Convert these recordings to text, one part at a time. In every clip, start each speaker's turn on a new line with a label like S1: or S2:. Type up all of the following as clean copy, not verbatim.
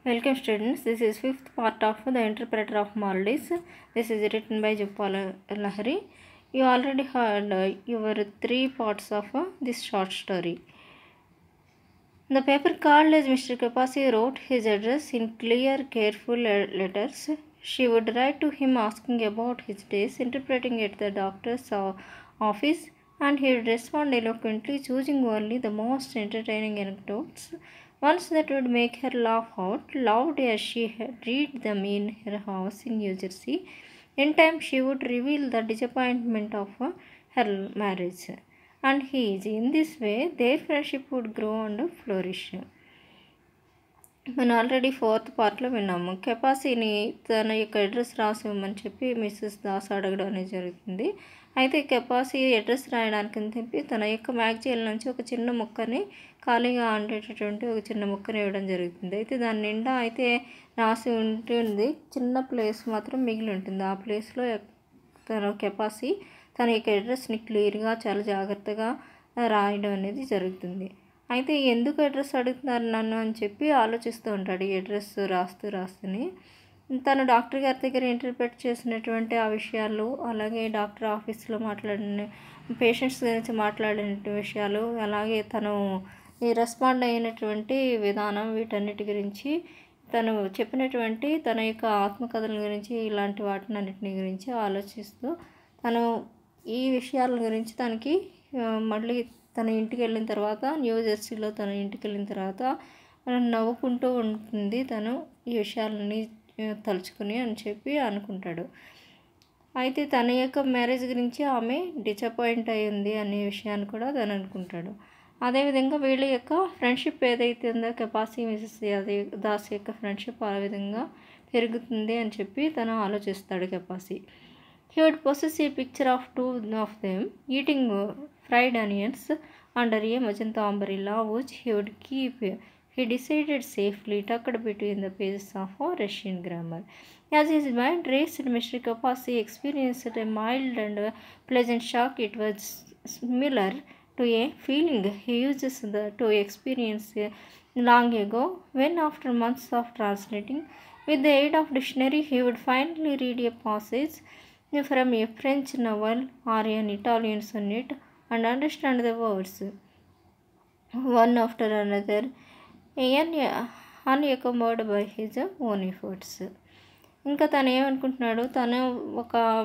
S1: Welcome students, this is fifth part of The Interpreter of Maldives. This is written by Jupal Lahari. You already heard your three parts of this short story. The paper called as Mr. Kapasi wrote his address in clear, careful letters. She would write to him asking about his days, interpreting at the doctor's office, and he would respond eloquently, choosing only the most entertaining anecdotes, ones that would make her laugh out loud as she had read them in her house in New Jersey. In time, she would reveal the disappointment of her marriage and his. In this way, their friendship would grow and flourish. మనం already fourth పార్ట్లో విన్నాము. కెపాసిని తన యొక్క address రాసి ఇవ్వమని చెప్పి missus Das అడగడం అనేది జరుగుతుంది. అయితే కెపాసి అడ్రస్ రాయడానికి అని చెప్పి తన యొక్క మ్యాగజైన్ నుంచి ఒక చిన్న ముక్కని ఖాళీగా ఉండేటటువంటి ఒక చిన్న ముక్కని ఇవ్వడం జరుగుతుంది. అయితే దాని నిండా అయితే రాసి ఉంటుంది, చిన్న ప్లేస్ మాత్రం మిగిలి ఉంటుంది. ఆ ప్లేస్లో తన కెపాసి తన యొక్క అడ్రస్ని క్లియర్గా చాలా జాగ్రత్తగా రాయడం అనేది జరుగుతుంది. అయితే ఎందుకు అడ్రస్ అడుగుతున్నారు నన్ను అని చెప్పి ఆలోచిస్తూ ఉంటాడు. ఈ అడ్రస్ రాస్తూనే తను డాక్టర్ గారి దగ్గర ఇంటర్ప్రెట్ చేసినటువంటి ఆ విషయాలు, అలాగే డాక్టర్ ఆఫీస్లో మాట్లాడిన పేషెంట్స్ గురించి మాట్లాడిన విషయాలు, అలాగే తను రెస్పాండ్ అయినటువంటి విధానం, వీటన్నిటి గురించి తను చెప్పినటువంటి తన యొక్క ఆత్మకథల గురించి, ఇలాంటి వాటినన్నిటిని గురించి ఆలోచిస్తూ తను ఈ విషయాల గురించి తనకి మళ్ళీ తన ఇంటికి వెళ్ళిన తర్వాత, న్యూ జెర్సీలో తన ఇంటికి వెళ్ళిన తర్వాత నవ్వుకుంటూ ఉంటుంది తను ఈ విషయాలని తలుచుకుని అని చెప్పి అనుకుంటాడు. అయితే తన యొక్క మ్యారేజ్ గురించి ఆమె డిసప్పాయింట్ అయ్యింది అనే విషయాన్ని కూడా తను అనుకుంటాడు. అదేవిధంగా వీళ్ళ యొక్క ఫ్రెండ్షిప్ ఏదైతే ఉందో కెపాసి మిసెస్ దాస్ యొక్క ఫ్రెండ్షిప్ ఆ విధంగా పెరుగుతుంది అని చెప్పి తను ఆలోచిస్తాడు కెపాసి. He would possess a picture of two of them eating fried onions under a magenta umbrella, which he would keep, he decided, safely tucked between the pages of Russian grammar. As his mind raced, Mr. Kapasi experienced a mild and pleasant shock. It was similar to a feeling he uses to experience long ago, when after months of translating, with the aid of dictionary, he would finally read a passage from a French novel or an Italian sonnet and understand the words one after another, unencumbered by his own efforts. ఇంకా తను ఏమనుకుంటున్నాడు, తను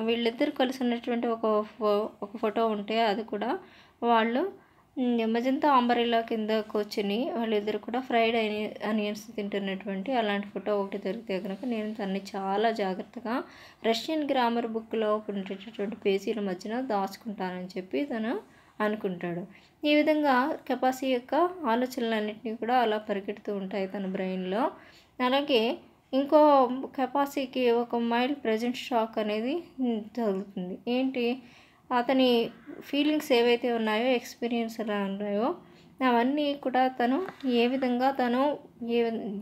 S1: వీళ్ళిద్దరు కలిసి ఉన్నటువంటి ఒక photo ఉంటే అది కూడా వాళ్ళు మజంతా అంబరిలా కింద కూర్చుని వాళ్ళిద్దరు కూడా ఫ్రైడ్ ఆనియన్స్ తింటున్నటువంటి అలాంటి ఫోటో ఒకటి దొరికితే కనుక నేను తనని చాలా జాగ్రత్తగా రష్యన్ గ్రామర్ బుక్లో ఉండేటటువంటి పేజీల మధ్యన దాచుకుంటానని చెప్పి తను అనుకుంటాడు. ఈ విధంగా కెపాసి యొక్క ఆలోచనలన్నింటినీ కూడా అలా పరిగెడుతూ ఉంటాయి తన బ్రెయిన్లో. అలాగే ఇంకో కెపాసికి ఒక మైల్డ్ ప్రెజెంట్ షాక్ అనేది జరుగుతుంది. ఏంటి, అతని ఫీలింగ్స్ ఏవైతే ఉన్నాయో, ఎక్స్పీరియన్స్ ఎలా ఉన్నాయో అవన్నీ కూడా తను ఏ విధంగా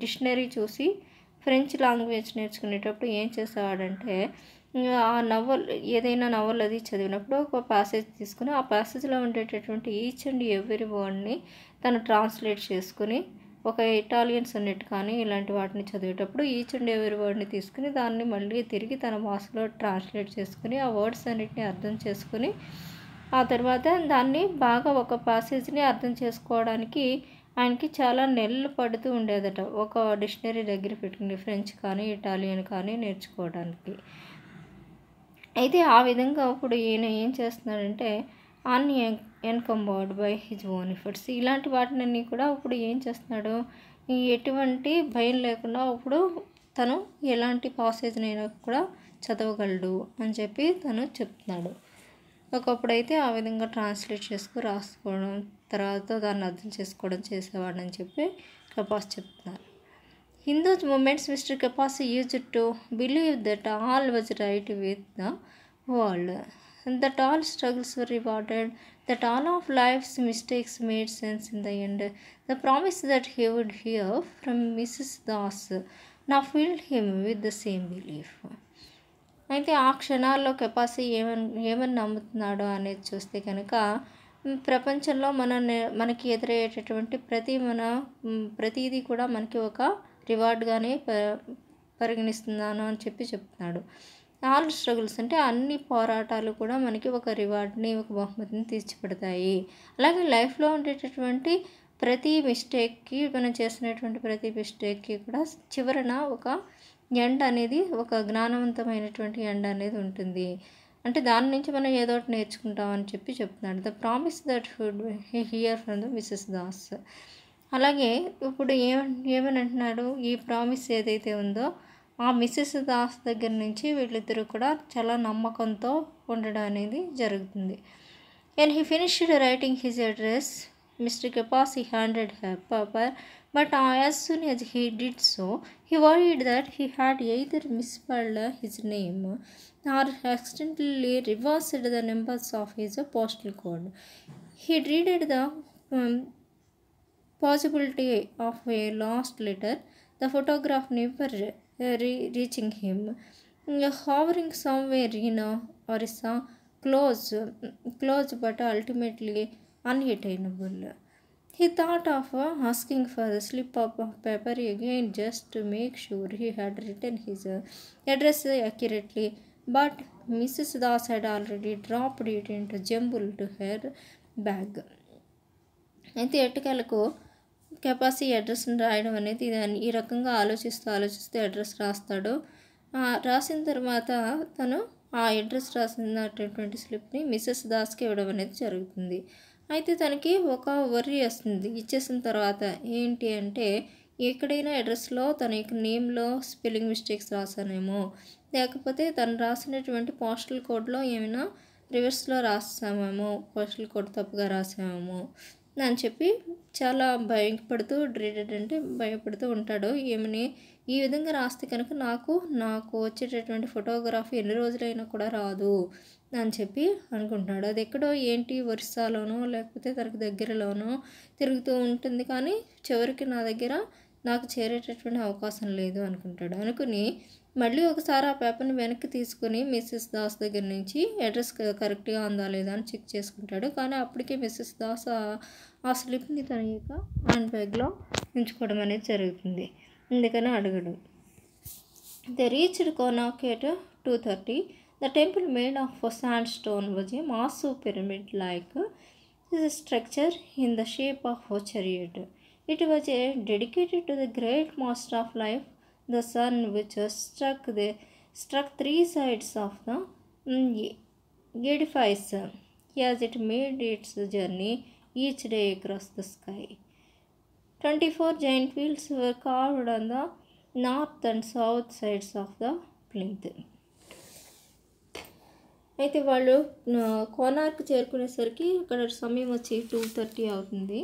S1: డిక్షనరీ చూసి ఫ్రెంచ్ లాంగ్వేజ్ నేర్చుకునేటప్పుడు ఏం చేసేవాడంటే, ఆ ఏదైనా నవల్ అది చదివినప్పుడు ఒక ప్యాసేజ్ తీసుకుని ఆ ప్యాసేజ్లో ఉండేటటువంటి ఈచ్ అండ్ ఎవ్రీ వర్డ్ని తను ట్రాన్స్లేట్ చేసుకుని, ఒక ఇటాలియన్ సొనెట్ కానీ ఇలాంటి వాటిని చదివేటప్పుడు ఈచ్ అండ్ ఎవరీ వర్డ్ని తీసుకుని దాన్ని మళ్ళీ తిరిగి తన భాషలో ట్రాన్స్లేట్ చేసుకుని ఆ వర్డ్స్ అన్నిటిని అర్థం చేసుకుని ఆ తర్వాత దాన్ని బాగా ఒక ప్యాసేజ్ని అర్థం చేసుకోవడానికి ఆయనకి చాలా నెలలు పడుతూ ఉండేదట, ఒక డిక్షనరీ దగ్గర పెట్టుకుని ఫ్రెంచ్ కానీ ఇటాలియన్ కానీ నేర్చుకోవడానికి. అయితే ఆ విధంగా ఇప్పుడు ఈయన ఏం చేస్తున్నాడంటే, అన్ఎన్కంబర్డ్ బై హిజ్ ఓన్ ఎఫర్ట్స్, ఇలాంటి వాటినన్నీ కూడా ఇప్పుడు ఏం చేస్తున్నాడు, ఎటువంటి భయం లేకుండా ఇప్పుడు తను ఎలాంటి పాసేజ్నైనా కూడా చదవగలడు అని చెప్పి తను చెప్తున్నాడు. ఒకప్పుడైతే ఆ విధంగా ట్రాన్స్లేట్ చేసుకుని రాసుకోవడం, తర్వాత దాన్ని అర్థం చేసుకోవడం చేసేవాడని చెప్పి కెపాసి చెప్తున్నారు. In those moments, Mr. Kapasi used to believe that all was right with the world, that all struggles were rewarded, that all of life's mistakes made sense in the end. The promise that he would hear from Mrs. Das now filled him with the same belief. అయితే ఆ క్షణాల్లో కెపాసి ఏమని నమ్ముతున్నాడో అనేది చూస్తే కనుక, ప్రపంచంలో మనకి ఎదురయ్యేటటువంటి ప్రతిదీ కూడా మనకి ఒక రివార్డ్గానే పరిగణిస్తున్నాను అని చెప్తున్నాడు. ఆల్ స్ట్రగుల్స్ అంటే అన్ని పోరాటాలు కూడా మనకి ఒక రివార్డ్ని, ఒక బహుమతిని తెచ్చిపెడతాయి. అలాగే లైఫ్లో ఉండేటటువంటి ప్రతి మిస్టేక్కి, మనం చేసినటువంటి ప్రతి మిస్టేక్కి కూడా చివరన ఒక ఎండ్ అనేది, ఒక జ్ఞానవంతమైనటువంటి ఎండ్ అనేది ఉంటుంది. అంటే దాని నుంచి మనం ఏదో ఒకటి నేర్చుకుంటామని చెప్తున్నాడు. The promise that would hear from the Mrs Das. అలాగే ఇప్పుడు ఏమని అంటున్నాడు, ఈ ప్రామిస్ ఏదైతే ఉందో ఆ మిసెస్ దాస్ దగ్గర నుంచి వీళ్ళిద్దరూ కూడా చాలా నమ్మకంతో ఉండడం అనేది జరుగుతుంది. And he finished writing his address. Mister Kapasi handed her paper, but as soon as he did so, he worried that he had either misspelled his name or accidentally reversed the numbers of his postal code. He dreaded the possibility of a lost letter, the photograph never reaching him, hovering somewhere in Orissa, close but ultimately unattainable. He thought of asking for the slip of paper again just to make sure he had written his address accurately, but Mrs. Das had already dropped it into jumble to her bag. అయితే ఎట్టకేలకు కెపాసి అడ్రస్ని రాయడం అనేది ఈ రకంగా ఆలోచిస్తూ address రాస్తాడు. రాసిన తర్వాత తను ఆ అడ్రస్ రాసినటువంటి స్లిప్ని మిస్సెస్ దాస్కి ఇవ్వడం అనేది జరుగుతుంది. అయితే తనకి ఒక వర్రీ వస్తుంది ఇచ్చేసిన తర్వాత. ఏంటి అంటే, ఎక్కడైనా అడ్రస్లో తన యొక్క నేమ్లో స్పెల్లింగ్ మిస్టేక్స్ రాసానేమో, లేకపోతే తను రాసినటువంటి పోస్టల్ కోడ్లో ఏమైనా రివర్స్లో రాసామేమో, పోస్టల్ కోడ్ తప్పుగా రాసామేమో అని చెప్పి చాలా డ్రీడెడ్ అంటే భయపడుతూ ఉంటాడు. ఏమని, ఈ విధంగా రాస్తే కనుక నాకు వచ్చేటటువంటి ఫోటోగ్రఫీ ఎన్ని రోజులైనా కూడా రాదు అని చెప్పి అనుకుంటున్నాడు. అది ఎక్కడో ఒరిస్సాలోనో లేకపోతే తనకు దగ్గరలోనో తిరుగుతూ ఉంటుంది, కానీ చివరికి నాకు చేరేటటువంటి అవకాశం లేదు అనుకుంటాడు. అనుకుని మళ్ళీ ఒకసారి ఆ పేపర్ని వెనక్కి తీసుకుని మిస్సెస్ దాస్ దగ్గర నుంచి అడ్రస్ కరెక్ట్గా ఉందా లేదా అని చెక్ చేసుకుంటాడు. కానీ అప్పటికే మిస్సెస్ దాస్ ఆ స్లిప్ని తన యొక్క హ్యాండ్ బ్యాగ్లో ఉంచుకోవడం అనేది జరుగుతుంది. అందుకని అడగడు. They reached Konark at 2:30. The temple made of sandstone was a massive pyramid-like structure in the shape of a chariot. It was dedicated to the great master of life, the sun, which struck three sides of the edifice as it made its journey each day across the sky. 24 giant wheels were carved on the north and south sides of the plinth. అయితే వాళ్ళు కోనార్క్ చేరుకునేసరికి అక్కడ సమయం వచ్చి 2:30 అవుతుంది.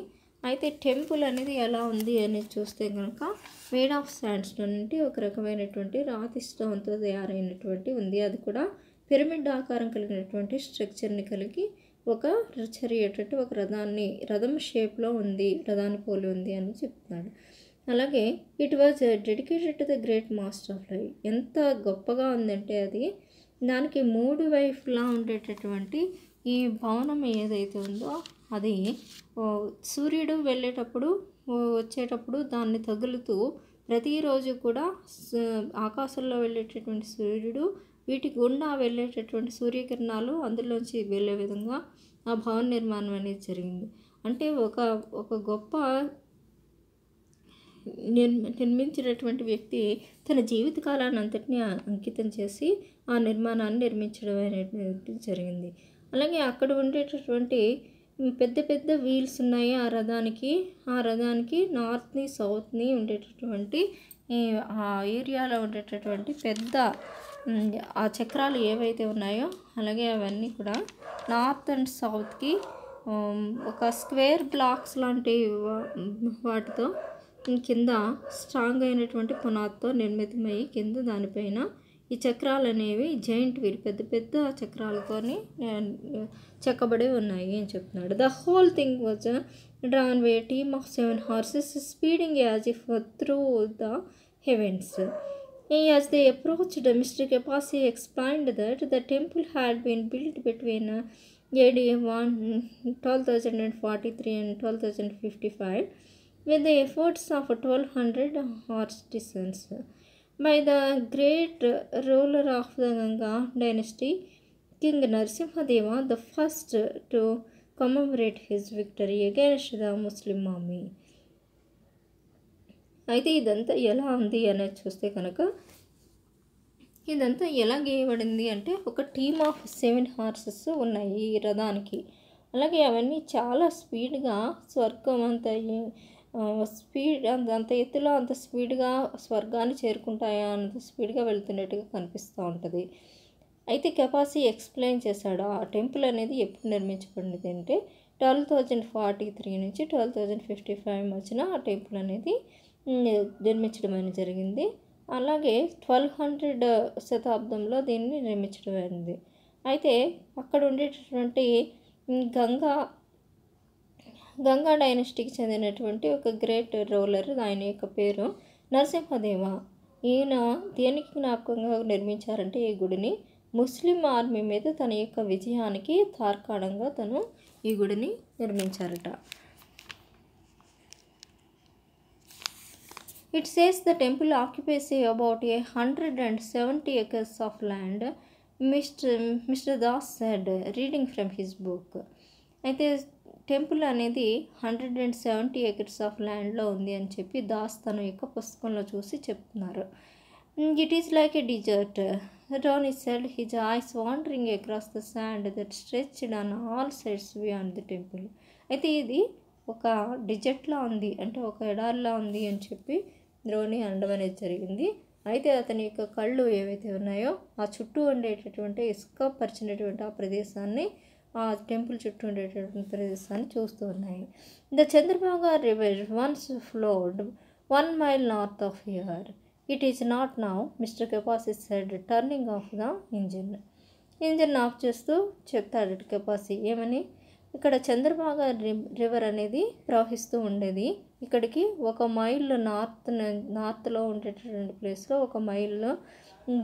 S1: అయితే temple అనేది ఎలా ఉంది అనేది చూస్తే కనుక మేడ్ ఆఫ్ శాండ్ స్టోన్ అంటే ఒక రకమైనటువంటి రాతి స్టోన్తో తయారైనటువంటి ఉంది. అది కూడా పిరమిడ్ ఆకారం కలిగినటువంటి స్ట్రక్చర్ని కలిగి ఒక చరియట్ అంటే ఒక రథం షేప్లో ఉంది, రథాన్ని పోలి ఉంది అని చెప్తున్నాడు. అలాగే it was dedicated to the great master of life. ఎంత గొప్పగా ఉందంటే అది, దానికి 3 వైపులా ఉండేటటువంటి ఈ భవనం ఏదైతే ఉందో అది సూర్యుడు వెళ్ళేటప్పుడు వచ్చేటప్పుడు దాన్ని తగులుతూ ప్రతిరోజు కూడా ఆకాశంలో వెళ్ళేటటువంటి సూర్యుడు వీటి గుండా వెళ్ళేటటువంటి సూర్యకిరణాలు అందులోంచి వెళ్ళే విధంగా ఆ భవన నిర్మాణం అనేది జరిగింది. అంటే ఒక గొప్ప నిర్మించినటువంటి వ్యక్తి తన జీవితకాలాన్ని అంతటినీ అంకితం చేసి ఆ నిర్మాణాన్ని నిర్మించడం అనేది జరిగింది. అలాగే అక్కడ ఉండేటటువంటి పెద్ద పెద్ద వీల్స్ ఉన్నాయి ఆ రథానికి నార్త్ని సౌత్ని ఉండేటటువంటి ఆ ఏరియాలో ఉండేటటువంటి పెద్ద ఆ చక్రాలు ఏవైతే ఉన్నాయో అలాగే అవన్నీ కూడా నార్త్ అండ్ సౌత్కి ఒక స్క్వేర్ బ్లాక్స్ లాంటి వాటితో కింద స్ట్రాంగ్ అయినటువంటి పునాదితో నిర్మితమై కింద దానిపైన ఈ చక్రాలు అనేవి జైంట్ వీల్ పెద్ద పెద్ద చక్రాలతోని చెక్కబడి ఉన్నాయి అని చెప్తున్నాడు. The whole thing was drawn by a team of 7 horses speeding as if through the heavens. As they approached, Mr. Kapasi explained that the temple had been built between AD 1243 and 1255. with the efforts of 1200 artisans by the great ruler of the Ganga dynasty, King Narasimhadeva, the first to commemorate his victory against the Muslim army. అయితే ఇదంతా ఎలా ఉంది అనేది చూస్తే కనుక ఇదంతా ఎలా గీయబడింది అంటే ఒక టీమ్ ఆఫ్ 7 హార్సెస్ ఉన్నాయి ఈ రథానికి. అలాగే అవన్నీ చాలా స్పీడ్గా స్వర్గం అంత స్పీడ్ అంత ఎత్తులో అంత స్పీడ్గా స్వర్గాన్ని చేరుకుంటాయా అంత స్పీడ్గా వెళ్తున్నట్టుగా కనిపిస్తూ ఉంటుంది. అయితే కెపాసి ఎక్స్ప్లెయిన్ చేశాడు ఆ టెంపుల్ అనేది ఎప్పుడు నిర్మించబడింది అంటే 12,043 నుంచి 12,055 మధ్యన ఆ టెంపుల్ అనేది నిర్మించడం అనేది జరిగింది. అలాగే 1200 శతాబ్దంలో దీన్ని నిర్మించడం అయింది. అయితే అక్కడ ఉండేటటువంటి గంగా డైనస్టీకి చెందినటువంటి ఒక గ్రేట్ రూలర్, ఆయన యొక్క పేరు నరసింహదేవ. ఈయన దేనికి జ్ఞాపకంగా నిర్మించారంటే ఈ గుడిని ముస్లిం ఆర్మీ మీద తన యొక్క విజయానికి తార్కాణంగా తను ఈ గుడిని నిర్మించారట. It says the temple occupies about 170 acres of land, Mr. Das said, reading from his book. అయితే టెంపుల్ అనేది 170 acres ఆఫ్ ల్యాండ్లో ఉంది అని చెప్పి దాస్ తన యొక్క పుస్తకంలో చూసి చెప్తున్నారు. It is like a desert, Ronnie said, his eyes wandering across the sand that stretched on all sides beyond the temple. అయితే ఇది ఒక డిజర్ట్లా ఉంది, అంటే ఒక ఎడారిలా ఉంది అని చెప్పి రోని అనడం అనేది జరిగింది. అయితే అతని యొక్క కళ్ళు ఏవైతే ఉన్నాయో ఆ చుట్టూ ఉండేటటువంటి ఇసుక పరిచినటువంటి ఆ ప్రదేశాన్ని, ఆ టెంపుల్ చుట్టూ ఉండేటటువంటి ప్రదేశాన్ని చూస్తూ ఉన్నాయి. The Chandrabhaga river once flowed 1 mile north of here. It is not now, Mr. Kapasi said, turning off the engine. Engine of చేస్తూ చెప్తాడు కెపాసి ఏమని, ఇక్కడ చంద్రభాగా రివర్ అనేది ప్రవహిస్తూ ఉండేది. ఇక్కడికి 1 మైల్ నార్త్లో ఉండేటటువంటి ప్లేస్లో 1 మైల్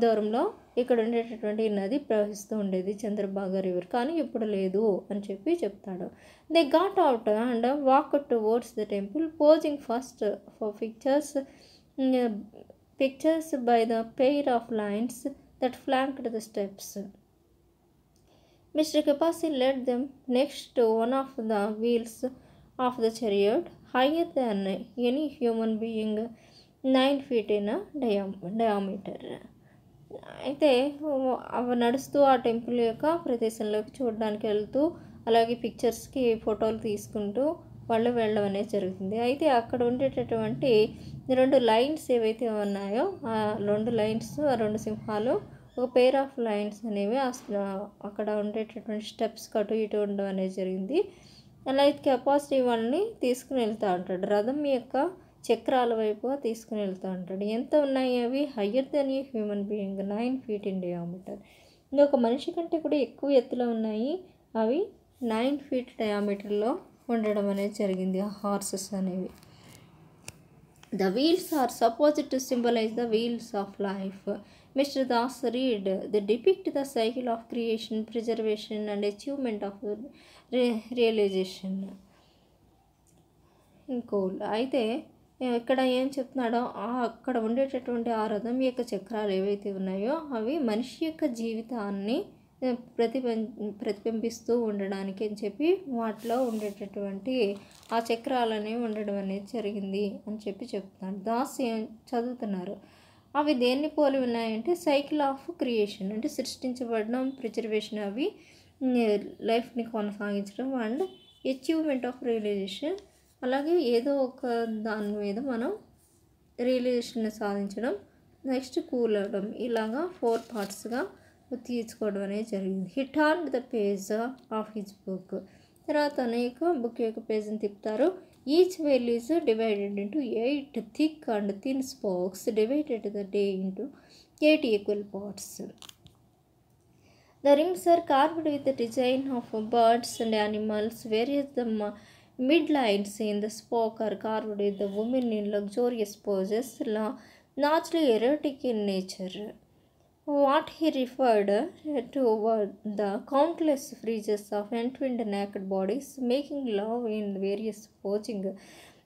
S1: దూరంలో ఇక్కడ ఉండేటటువంటి నది ప్రవహిస్తూ ఉండేది చంద్రభాగా రివర్, కానీ ఇప్పుడు లేదు అని చెప్పి చెప్తాడు. They got out and walk towards the temple, posing first for pictures by the pair of lines that flanked the steps. Mr. Kapasi led them next to one of the wheels of the chariot, higher than any human being, 9 feet in diameter. అయితే అవి నడుస్తూ ఆ temple యొక్క ప్రదేశంలోకి చూడడానికి వెళ్తూ అలాగే పిక్చర్స్కి ఫోటోలు తీసుకుంటూ వాళ్ళు వెళ్ళడం అనేది జరుగుతుంది. అయితే అక్కడ ఉండేటటువంటి 2 లైన్స్ ఏవైతే ఉన్నాయో ఆ 2 లైన్స్, ఆ 2 సింహాలు, ఒక పెయిర్ ఆఫ్ లైన్స్ అనేవి అక్కడ ఉండేటటువంటి స్టెప్స్ అటు ఇటు ఉండడం అనేది జరిగింది. అలాగే కెపాసిటీ వాళ్ళని తీసుకుని వెళ్తూ ఉంటాడు, రథం యొక్క చక్రాల వైపుగా తీసుకుని వెళ్తూ ఉంటాడు. ఎంత ఉన్నాయి అవి, higher than a human being, 9 feet in diameter. ఇంకొక మనిషి కంటే కూడా ఎక్కువ ఎత్తులో ఉన్నాయి, అవి 9 feet డయామీటర్లో ఉండడం అనేది జరిగింది ఆ హార్సెస్ అనేవి. The wheels are supposed to symbolize the wheels of life. Mr. Das read, they depict the cycle of creation, preservation and achievement of realization. Inkol అయితే ఇక్కడ ఏం చెప్తున్నాడో అక్కడ ఉండేటటువంటి ఆ రథం యొక్క చక్రాలు ఏవైతే ఉన్నాయో అవి మనిషి యొక్క జీవితాన్ని ప్రతిబింబిస్తూ ఉండడానికి అని చెప్పి వాటిలో ఉండేటటువంటి ఆ చక్రాలనే ఉండడం అనేది జరిగింది అని చెప్పి చెప్తున్నాడు. దాస్ చదువుతున్నారు. అవి దేన్ని పోలి ఉన్నాయంటే సైకిల్ ఆఫ్ క్రియేషన్, అంటే సృష్టించబడడం, ప్రిజర్వేషన్, అవి లైఫ్ని కొనసాగించడం, అండ్ అచీవ్మెంట్ ఆఫ్ రియలైజేషన్, అలాగే ఏదో ఒక దాని మీద మనం రియలైజేషన్ సాధించడం, నెక్స్ట్ కూల్ అవ్వడం, ఇలాగా 4 పార్ట్స్గా తీసుకోవడం అనేది జరిగింది. He turned the page of his book. తర్వాత అనేక బుక్ యొక్క పేజ్ని తిప్పుతారు. Each wheel is divided into 8 thick and thin spokes, divided the day into 8 equal parts. The rings are carved with the design of birds and animals, various the midlines in the spoke are carved with the women in luxurious poses, largely erotic in nature. What he referred to were the countless friezes of entwined naked bodies making love in various posing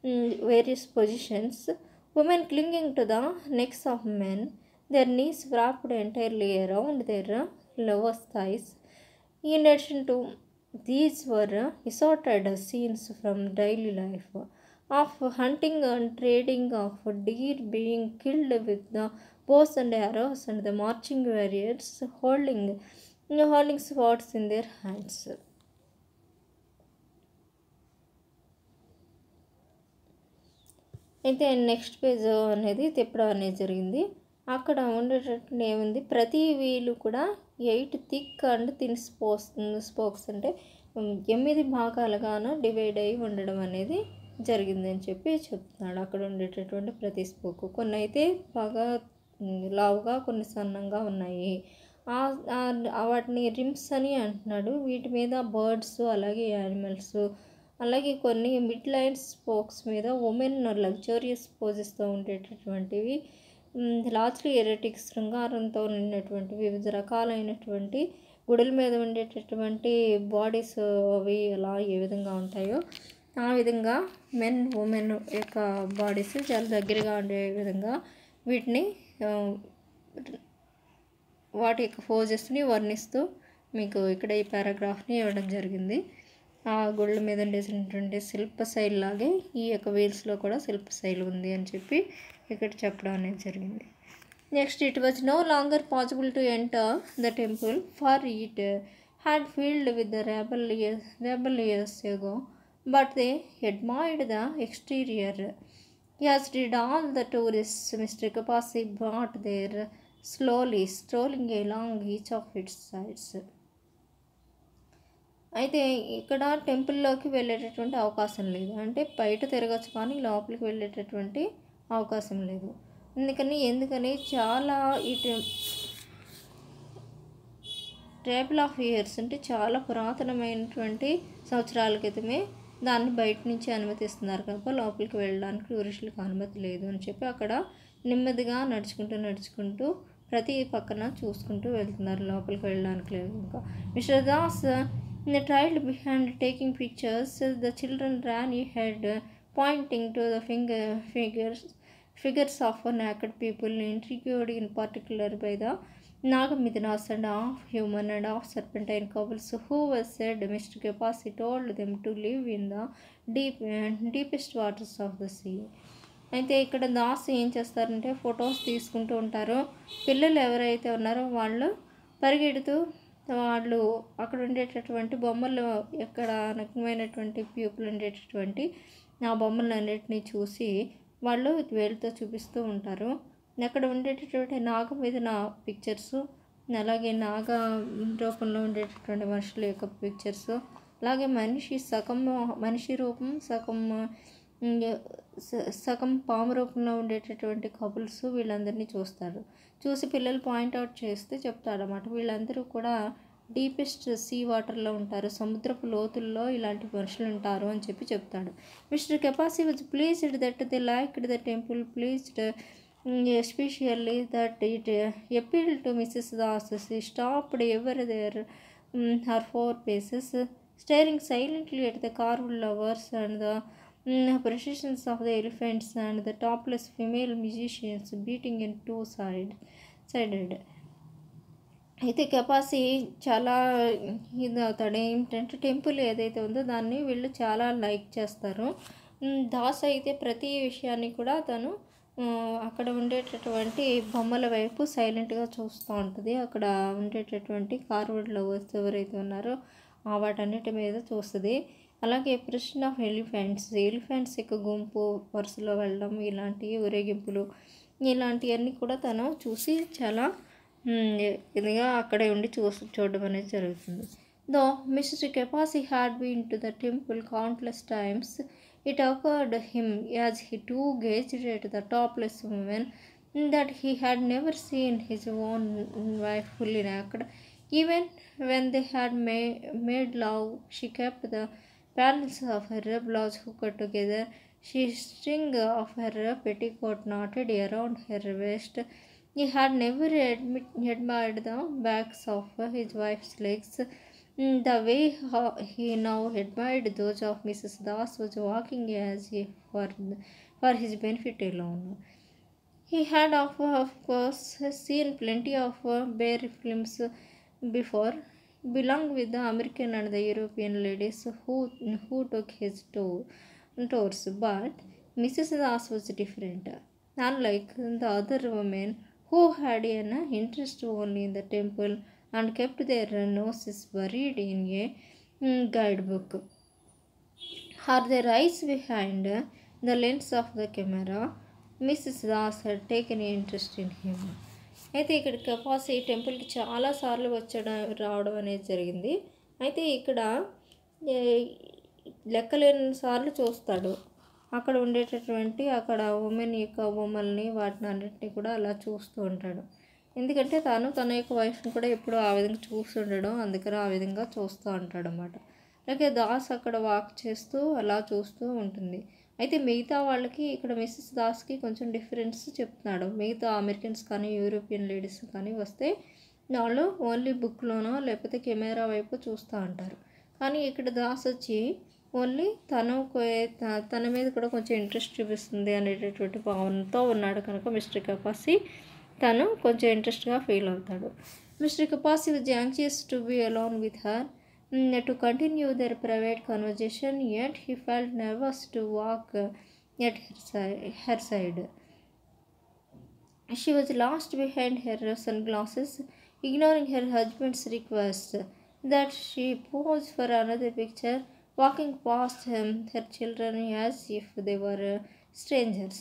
S1: various positions, women clinging to the necks of men, their knees wrapped entirely around their lower thighs. In addition to these were assorted scenes from daily life of hunting and trading, of deer being killed with the bows and arrows, and the marching warriors holding swords in their hands. అయితే next page అనేది తిప్పడం అనేది జరిగింది. అక్కడ ఉండేటట్టు ఏముంది, ప్రతి వీలు కూడా 8 థిక్ అండ్ థిన్ స్పోక్స్ అంటే 8 భాగాలుగాను డివైడ్ అయ్యి ఉండడం అనేది జరిగిందని చెప్పి చెప్తున్నాడు. అక్కడ ఉండేటటువంటి ప్రతి స్పోక్ కొన్ని అయితే బాగా లావుగా, కొన్ని సన్నంగా ఉన్నాయి. వాటిని రిమ్స్ అని అంటున్నాడు. వీటి మీద బర్డ్స్, అలాగే యానిమల్స్, అలాగే కొన్ని మిడ్ లైన్ స్పోక్స్ మీద ఉమెన్ లగ్జరియస్ పోజెస్తో ఉండేటటువంటివి, లార్జ్లీ ఎరెటిక్ శృంగారంతో నిండినటువంటి వివిధ రకాలైనటువంటి గుడుల మీద ఉండేటటువంటి బాడీస్ అవి ఎలా ఏ విధంగా ఉంటాయో ఆ విధంగా మెన్ ఉమెన్ యొక్క బాడీస్ చాలా దగ్గరగా ఉండే విధంగా వీటిని వాటి యొక్క పోజెస్ని వర్ణిస్తూ మీకు ఇక్కడ ఈ పారాగ్రాఫ్ని ఇవ్వడం జరిగింది. ఆ గుళ్ళ మీద ఉండేసినటువంటి శిల్పశైలి లాగే ఈ యొక్క వీల్స్లో కూడా శిల్పశైలి ఉంది అని చెప్పి ఇక్కడ చెప్పడం అనేది జరిగింది. Next, it was no longer possible to enter the temple for it had filled with the rebellious ago, but they admired the exterior, as did all the tourists. Mr. Kapasi brought there slowly, strolling along each of its sides. అయితే ఇక్కడ టెంపుల్లోకి వెళ్ళేటటువంటి అవకాశం లేదు, అంటే బయట తిరగచ్చు కానీ లోపలికి వెళ్ళేటటువంటి అవకాశం లేదు. ఎందుకని చాలా ఈ టేబుల్ ఆఫ్ ఇయర్స్ అంటే చాలా పురాతనమైనటువంటి సంవత్సరాల క్రితమే దాన్ని బయట నుంచి అనుమతిస్తున్నారు కాబట్టి లోపలికి వెళ్ళడానికి టూరిస్టులకు అనుమతి లేదు అని చెప్పి అక్కడ నెమ్మదిగా నడుచుకుంటూ ప్రతి పక్కన చూసుకుంటూ వెళ్తున్నారు, లోపలికి వెళ్ళడానికి లేదు. ఇంకా mister Das trailed behind taking pictures. The children ran ahead, pointing to the figures of naked people, intrigued in particular by the Nagamidnas and half human and half serpentine couples who was said Mr. Kapasi told them to live in the deepest waters of the sea. అయితే ఇక్కడ దాస్ ఏం చేస్తారంటే photos తీసుకుంటూ ఉంటారు. పిల్లలు ఎవరైతే ఉన్నారో వాళ్ళు పరిగెడుతూ వాళ్ళు అక్కడ ఉండేటటువంటి బొమ్మలు, ఎక్కడ నగ్నమైనటువంటి ప్యూపులు ఉండేటటువంటి ఆ బొమ్మలన్నిటిని చూసి వాళ్ళు వేలుతో చూపిస్తూ ఉంటారు. అక్కడ ఉండేటటువంటి నాగ మీద పిక్చర్సు, అలాగే నాగ రూపంలో ఉండేటటువంటి మనుషుల యొక్క పిక్చర్సు, అలాగే మనిషి రూపం సగం పాము రూపంలో ఉండేటటువంటి కపుల్స్ వీళ్ళందరినీ చూసి పిల్లలు పాయింట్అవుట్ చేస్తే చెప్తాడన్నమాట. వీళ్ళందరూ కూడా డీపెస్ట్ సీ వాటర్లో ఉంటారు, సముద్రపు లోతుల్లో ఇలాంటి మనుషులు ఉంటారు అని చెప్పి చెప్తాడు. Mister Kapasi was pleased that they liked the temple, pleased especially that it appealed to Mrs. Das. She stopped ever there her 4 paces, staring silently at the carved lovers and the processions of the elephants and the topless female musicians beating in two-sided. అయితే కెపాసి చాలా ఇది అవుతాడు ఏంటంటే temple ఏదైతే ఉందో దాన్ని వీళ్ళు చాలా లైక్ చేస్తారు. దాస్ అయితే ప్రతి విషయాన్ని కూడా తను అక్కడ ఉండేటటువంటి బొమ్మల వైపు సైలెంట్గా చూస్తూ ఉంటుంది. అక్కడ ఉండేటటువంటి కార్వర్డ్ లవర్స్ ఎవరైతే ఉన్నారో వాటన్నిటి మీద చూస్తుంది. అలాగే ప్రశ్న ఆఫ్ ఎలిఫెంట్స్ యొక్క గుంపు వరుసలో వెళ్ళడం, ఇలాంటి ఊరేగింపులు ఇలాంటివన్నీ కూడా తను చూసి చాలా ఇదిగా అక్కడే ఉండి చూడడం అనేది జరుగుతుంది. Though mister Kapasi had been to the temple countless times, it occurred to him as he too gazed at the topless woman that he had never seen his own wife fully naked. Even when they had made love, she kept the panels of her blouse hooked together, she string of her petticoat knotted around her waist. He had never admired the backs of his wife's legs, The way he now admired those of Mrs. Das was walking as if for his benefit alone. He had, of course, seen plenty of bear films before, belonged with the American and the European ladies who took his tours, but Mrs. Das was different. Unlike the other women who had an interest only in the temple and kept their noses buried in a guidebook, or their eyes behind the lens of the camera, Mrs. Das had taken interest in him. అయితే ఇక్కడ కపాసి టెంపుల్కి చాలాసార్లు రావడం అనేది జరిగింది. అయితే ఇక్కడ లెక్కలేని సార్లు చూస్తాడు. అక్కడ ఉండేటటువంటి అక్కడ ఉమెన్ యొక్క బొమ్మల్ని వాటిని అన్నింటినీ కూడా అలా చూస్తూ ఉంటాడు. ఎందుకంటే తన యొక్క వైఫ్ని కూడా ఎప్పుడూ ఆ విధంగా చూస్తుండడం, అందుకని ఆ విధంగా చూస్తూ ఉంటాడు అన్నమాట. అలాగే దాస్ అక్కడ వాక్ చేస్తూ అలా చూస్తూ ఉంటుంది. అయితే మిగతా వాళ్ళకి ఇక్కడ మిస్సెస్ దాస్కి కొంచెం డిఫరెన్స్ చెప్తున్నాడు. మిగతా అమెరికన్స్ కానీ యూరోపియన్ లేడీస్ కానీ వస్తే వాళ్ళు ఓన్లీ బుక్లోనో లేకపోతే కెమెరా వైపు చూస్తూ ఉంటారు. కానీ ఇక్కడ దాస్ వచ్చి ఓన్లీ తన మీద కూడా కొంచెం ఇంట్రెస్ట్ చూపిస్తుంది అనేటటువంటి భావనతో ఉన్నాడు కనుక మిస్టర్ కపాసి తను కొంచెం ఇంట్రెస్ట్గా ఫీల్ అవుతాడు. Mister Kapasi was anxious to be alone with her to continue their private conversation, yet he felt nervous to walk at her side. She was lost behind her sunglasses, ignoring her husband's request that she pose for another picture, walking past her children as if they were strangers,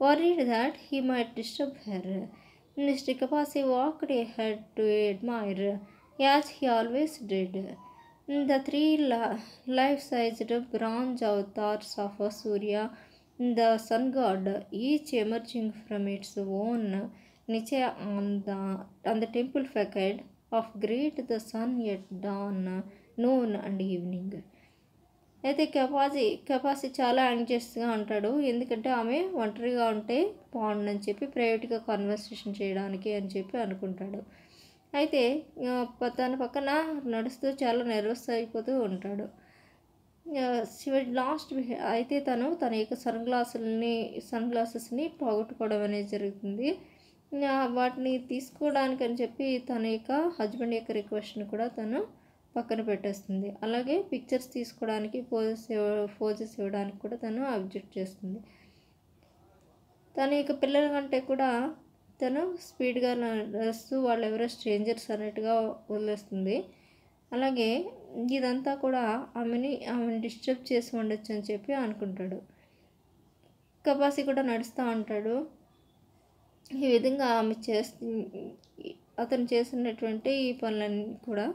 S1: worried that he might disturb her. Mr. Kapasi walked ahead to admire, as he always did, the three life-sized bronze avatars of Surya, the sun god, each emerging from its own niche on the temple facade of greet the sun at dawn, noon and evening. అయితే కపాసి చాలా యాంగ్జియస్గా ఉంటాడు. ఎందుకంటే ఆమె ఒంటరిగా ఉంటే బాగుండని చెప్పి ప్రైవేట్గా కాన్వర్సేషన్ చేయడానికి అని చెప్పి అనుకుంటాడు. అయితే తన పక్కన నడుస్తూ చాలా నర్వస్ అయిపోతూ ఉంటాడు. లాస్ట్ అయితే తన యొక్క సన్ గ్లాసెస్ని పోగొట్టుకోవడం అనేది జరుగుతుంది. వాటిని తీసుకోవడానికి అని చెప్పి తన యొక్క హస్బెండ్ యొక్క రిక్వెస్ట్ని కూడా తను పక్కన పెట్టేస్తుంది. అలాగే పిక్చర్స్ తీసుకోవడానికి పోజెస్ ఇవ్వడానికి కూడా తను అబ్జెక్ట్ చేస్తుంది. తన యొక్క పిల్లల కంటే కూడా తను స్పీడ్గా నడుస్తూ వాళ్ళు ఎవరో స్ట్రేంజర్స్ అన్నట్టుగా వదిలేస్తుంది. అలాగే ఇదంతా కూడా ఆమెని డిస్టర్బ్ చేసి ఉండొచ్చు అని చెప్పి అనుకుంటాడు. కపాసి కూడా నడుస్తూ ఉంటాడు. ఈ విధంగా అతను చేసినటువంటి ఈ పనులన్నీ కూడా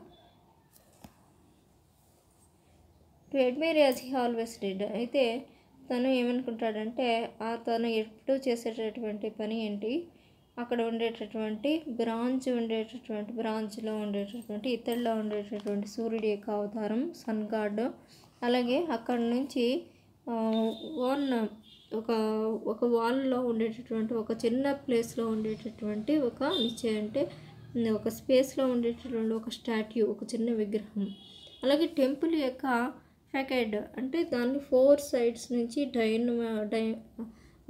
S1: to admire as he always did. అయితే తను ఏమనుకుంటాడంటే తను ఎప్పుడు చేసేటటువంటి పని ఏంటి, అక్కడ ఉండేటటువంటి బ్రాంజ్లో ఉండేటటువంటి ఇత్తడిలో ఉండేటటువంటి సూర్యుడి యొక్క అవతారం సన్ గాడ్, అలాగే అక్కడ నుంచి ఒక వాల్లో ఉండేటటువంటి ఒక చిన్న ప్లేస్లో ఉండేటటువంటి ఒక నిశ్చయం అంటే ఒక స్పేస్లో ఉండేటటువంటి ఒక స్టాట్యూ, ఒక చిన్న విగ్రహం, అలాగే టెంపుల్ యొక్క ఫ్యాకెడ్ అంటే దాన్ని 4 sides నుంచి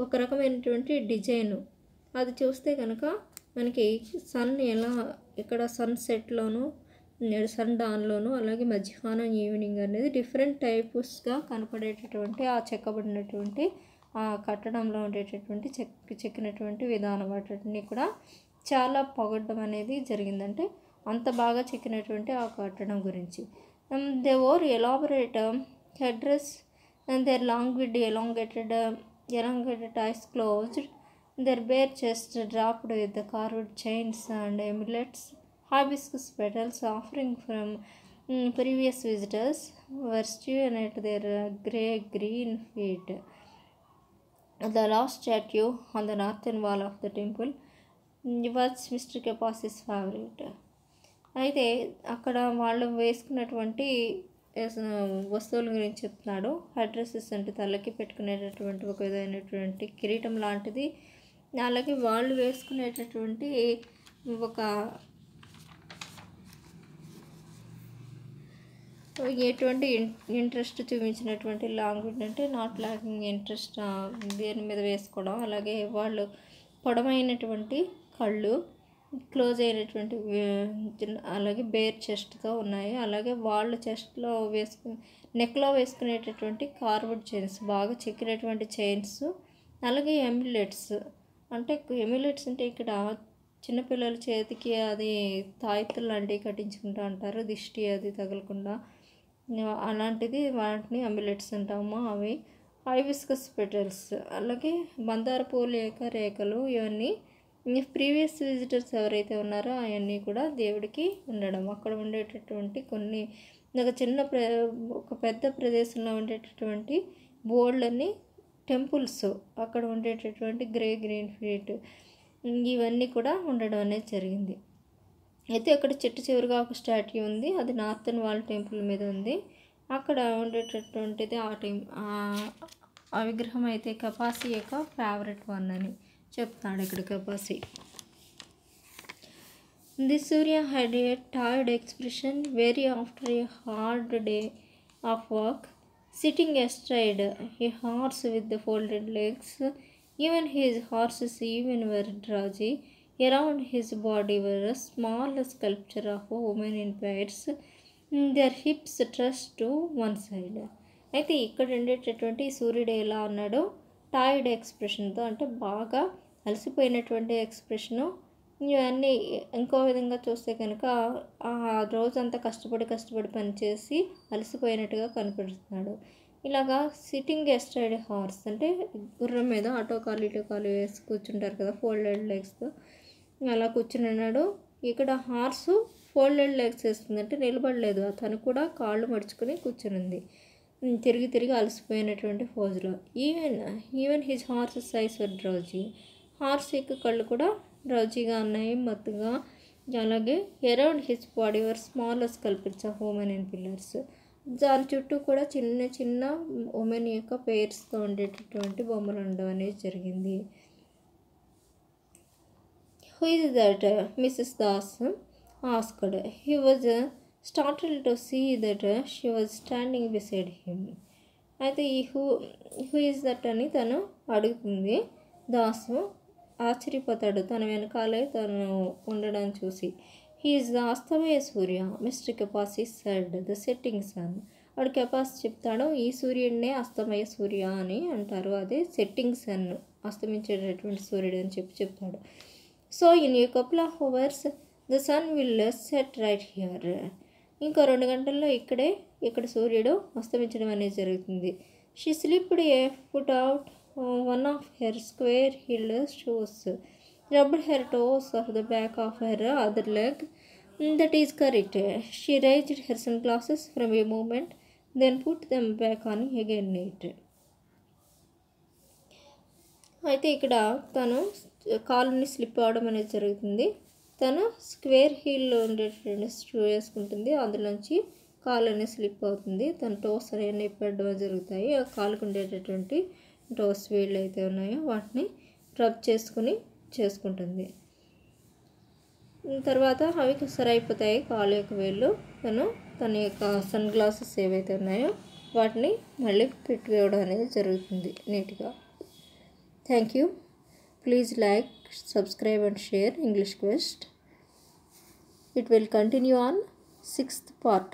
S1: ఒక రకమైనటువంటి డిజైను అది చూస్తే కనుక మనకి సన్ ఎలా ఇక్కడ సన్సెట్లోను సన్ డాన్లోను అలాగే మధ్యాహ్నం ఈవినింగ్ అనేది డిఫరెంట్ టైప్స్గా కనపడేటటువంటి ఆ చెక్కబడినటువంటి ఆ కట్టడంలో ఉండేటటువంటి చెక్కినటువంటి విధానం వాటిని కూడా చాలా పొగడ్డం అనేది జరిగిందంటే అంత బాగా చెక్కినటువంటి ఆ కట్టడం గురించి. They wore elaborate headdress and their long-winded elongated eyes closed, their bare chests draped with the carved chains and amulets, hibiscus petals offering from previous visitors were strewn at their green feet. The last statue on the northern wall of the temple was Mr. Kapasi's favorite. అయితే అక్కడ వాళ్ళు వేసుకున్నటువంటి వస్తువుల గురించి చెప్తున్నాడు. హెడ్రెసెస్ అంటే తలకి పెట్టుకునేటటువంటి ఒక విధమైనటువంటి కిరీటం లాంటిది, అలాగే వాళ్ళు వేసుకునేటటువంటి ఒక ఎటువంటి ఇంట్రెస్ట్ చూపించినటువంటి లాంగ్వేజ్ అంటే నాట్ లాకింగ్ ఇంట్రెస్ట్ దేని మీద వేసుకోవడం. అలాగే వాళ్ళు పొడవైనటువంటి కళ్ళు, క్లోజ్ అయినటువంటి అలాగే బేర్ చెస్ట్తో ఉన్నాయి. అలాగే వాళ్ళు చెస్ట్లో నెక్లో వేసుకునేటటువంటి కార్వర్డ్ చైన్స్, బాగా చెక్కినటువంటి చైన్స్. అలాగే ఎమ్యులెట్స్ అంటే ఇక్కడ చిన్నపిల్లల చేతికి అది తాయెత్తులు లాంటివి కట్టించుకుంటూ ఉంటారు, దిష్టి అది తగలకుండా. అలాంటిది వాటిని అమ్యులెట్స్ అంటాము. అవి హైబిస్కస్ పెటల్స్, అలాగే మందార పూల యొక్క రేఖలు. ఇవన్నీ ప్రీవియస్ విజిటర్స్ ఎవరైతే ఉన్నారో అవన్నీ కూడా దేవుడికి ఉండడం. అక్కడ ఉండేటటువంటి కొన్ని ఒక పెద్ద ప్రదేశంలో ఉండేటటువంటి బోల్డ్ని టెంపుల్స్, అక్కడ ఉండేటటువంటి గ్రీన్ ఫీట్, ఇవన్నీ కూడా ఉండడం అనేది జరిగింది. అయితే అక్కడ చెట్టు చివరిగా ఒక స్టాట్యూ ఉంది, అది నార్థన్ వాల్ టెంపుల్ మీద ఉంది. అక్కడ ఉండేటటువంటిది ఆ విగ్రహం అయితే కపాసి యొక్క ఫేవరెట్ వన్ అని చెప్తాడు ఇక్కడ Kapasi. This Surya had a tired expression very after A hard day of work, sitting astride a horse with the folded legs. Even his horses were drowsy. Around his body were a small sculpture of a woman in pairs, their hips thrust to one side. అయితే ఇక్కడ ఉండేటటువంటి సూర్యుడు ఎలా ఉన్నాడో tired ఎక్స్ప్రెషన్తో, అంటే బాగా అలసిపోయినటువంటి expression. ఇవన్నీ ఇంకో విధంగా చూస్తే కనుక ఆ రోజంతా కష్టపడి పనిచేసి అలసిపోయినట్టుగా కనిపిస్తున్నాడు. ఇలాగా సిట్టింగ్ ఎస్ట్రైడ్ హార్స్ అంటే గుర్రం మీద అటో కాలు ఇటో కాలు వేసి కూర్చుంటారు కదా ఫోల్డెడ్ లెగ్స్తో, అలా కూర్చుని ఉన్నాడు. ఇక్కడ హార్సు ఫోల్డెడ్ లెగ్స్ వేస్తుందంటే నిలబడలేదు, తను కూడా కాళ్ళు మడుచుకొని కూర్చునింది తిరిగి అలసిపోయినటువంటి ఫోజులో. Even his horses eyes were drowsy. Horse యొక్క కళ్ళు కూడా డ్రౌజీగా ఉన్నాయి, మత్తుగా. అలాగే around his body were small sculptures of women in pillars. దాని చుట్టూ కూడా చిన్న ఉమెన్ యొక్క పేర్స్తో ఉండేటటువంటి బొమ్మలు ఉండడం అనేది జరిగింది. Who is that? Mrs Das asked. He was startled to see that she was standing beside him. అయితే ఈ హూ ఇస్ దట్ అని తను అడుగుతుంది. దాసు ఆశ్చర్యపోతాడు తన వెనకాలే తను ఉండడం చూసి. He is the Astamaya Surya, mister Kapasi said, the setting sun. వాడు కెపాసి చెప్తాడు ఈ సూర్యుడినే అస్తమయ సూర్య అని అంటారు, అదే సెట్టింగ్ సన్, అస్తమించేటటువంటి సూర్యుడు అని చెప్తాడు. So in a couple of hours the sun will set right here. ఇంకో 2 గంటల్లో ఇక్కడ సూర్యుడు అస్తమించడం అనేది జరుగుతుంది. She slipped a foot out one of her square heeled shoes, rubbed her toes of the back of her other leg. That is correct. She raised her sunglasses from a moment, then put them back on again neat. అయితే ఇక్కడ తను కాలుని slip అవడం అనేది జరుగుతుంది. తను square హీల్లో ఉండేటటువంటి shoe వేసుకుంటుంది, అందులోంచి కాలు అనేది స్లిప్ అవుతుంది. తన టోస్ అనేవి పెట్టడం జరుగుతాయి. ఆ కాలుకు ఉండేటటువంటి టోస్ వీళ్ళు అయితే ఉన్నాయో వాటిని రబ్ చేసుకుంటుంది. తర్వాత అవి సరైపోతాయి కాలు యొక్క వేళ్ళు. తన యొక్క సన్ గ్లాసెస్ ఏవైతే ఉన్నాయో వాటిని మళ్ళీ పెట్టుకోవడం అనేది జరుగుతుంది నీట్గా. Thank you. Please like, subscribe and share English Quest. It will continue on 6th part.